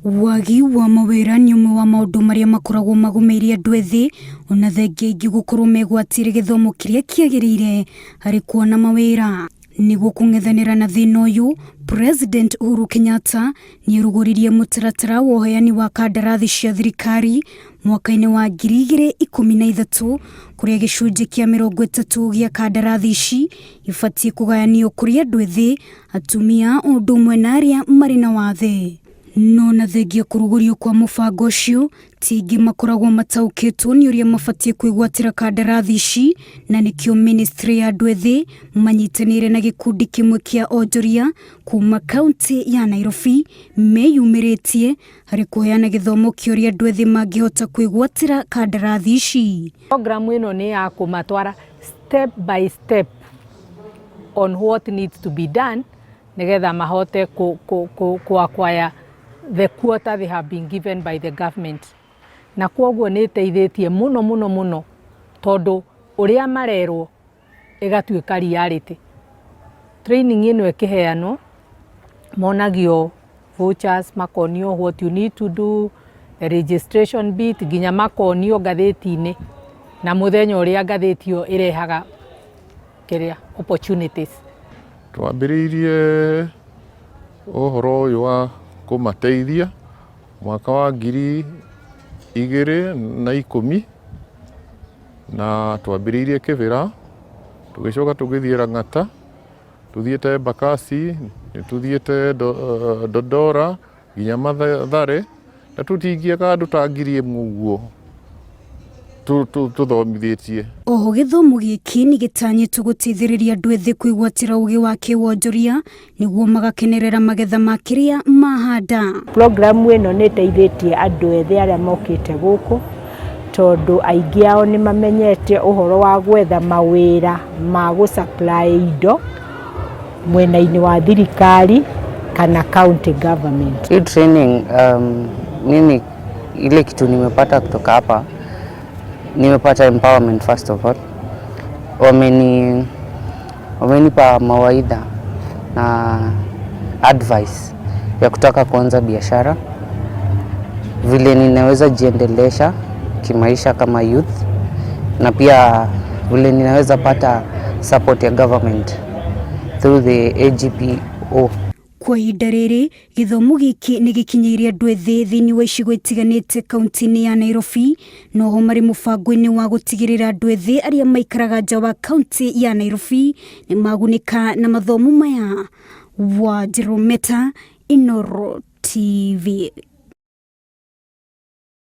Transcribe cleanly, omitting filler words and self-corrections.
Wagi wa mawĩra nĩ ũmwe wa maũndũ marĩa makoragwo magũmĩire andũ ethĩ ona thengia ingĩ gũkorwo megwatĩire gĩthomo kĩrĩa kĩagĩrĩire harĩ kuona mawĩra. Nĩguo kũng'ethanĩra na thĩna ũyũ, President Uhuru Kenyatta nĩ erugũririe mũtaratara wa ũheani wa kandarathi cia thirikari mwaka-inĩ wa 2013 kũrĩa gĩcunjĩ kĩa 30 gĩa kandarathi ici ibatiĩ kũgayanio kũrĩ andũ ethĩ, atumia o ũndũ ũmwe na arĩa marĩ na wathe. No na thengia kũrugũrio kwa mũbango ũcio, ti aingĩ makoragwo mataũkĩtwo nĩ ũrĩa mabatiĩ kwĩgwatĩra kandarathi ici, na nĩkĩo ministry ya andũ ethĩ manyitanĩire na gĩkundi kĩmwe kĩa onjoria kuma kaunti ya Nairobi meyumĩrĩtie harĩ kũheana gĩthomo kĩa ũrĩa andũ ethĩ mangĩhota kwĩgwatĩra kandarathi ici. Program ĩno nĩ ya kũmatwara step by step on what needs to be done nĩgetha mahote kuacquire the quota they have been given by the government. Na kwoguo nĩ teithĩtie mũno tondũ ũrĩa marerwo ĩgatuĩka reality. Training ĩno ĩkĩheanwo monagio vouchers, makonio what you need to do, the registration bit, nginya makonio ngathĩti-inĩ na mũthenya ũrĩa ngathĩti ĩyo ĩrehaga opportunities. Twambĩrĩirie ũhoro ũyũ wa kũmateithia mwaka wa 2010 na twambĩrĩirie Kĩbĩra, tũgĩcoka tũgĩthiĩ Lang'ata, tuthiĩte Embakasi, tuthiĩte Dodora, nginya Mathare, na tũtingiaga andũ ta 1,000 ũguo tuthomithĩtie. Oho gĩthomo gĩkĩ nĩ gĩtanyĩtwo gũteithĩrĩria andũ ethĩ kwĩgwatĩra ũgĩ wa kĩwonjoria nĩguo magakenerera magetha ma kĩrĩa mahanda. Program ĩno nĩ ĩteithĩtie andũ ethĩ arĩa mokĩte gũkũ tondũ aingĩ ao nĩ mamenyete ũhoro wa gwetha mawĩra ma gũsupply indo mwena-inĩ wa thirikari kana county government. Hii training mimi ile kitu nimepata kutoka hapa, nimepata empowerment first of all. Wamenipa mawaidha na advice ya kutaka kuanza biashara, vile ninaweza jiendelesha kimaisha kama youth, na pia vile ninaweza pata support ya government through the AGPO. Kwa ihinda rĩrĩ, gĩthomo gĩkĩ nĩ gĩkinyĩire andũ ethĩ thĩinĩ wa icigo itiganĩte kaunti-inĩ ya Nairobi, no ho marĩ mũbango-inĩ wa gũtigĩrĩra andũ ethĩ arĩa maikaraga nja wa kaunti ya Nairobi nĩ magunĩka na mathomo maya. Wanjiru Meta, Inooro TV.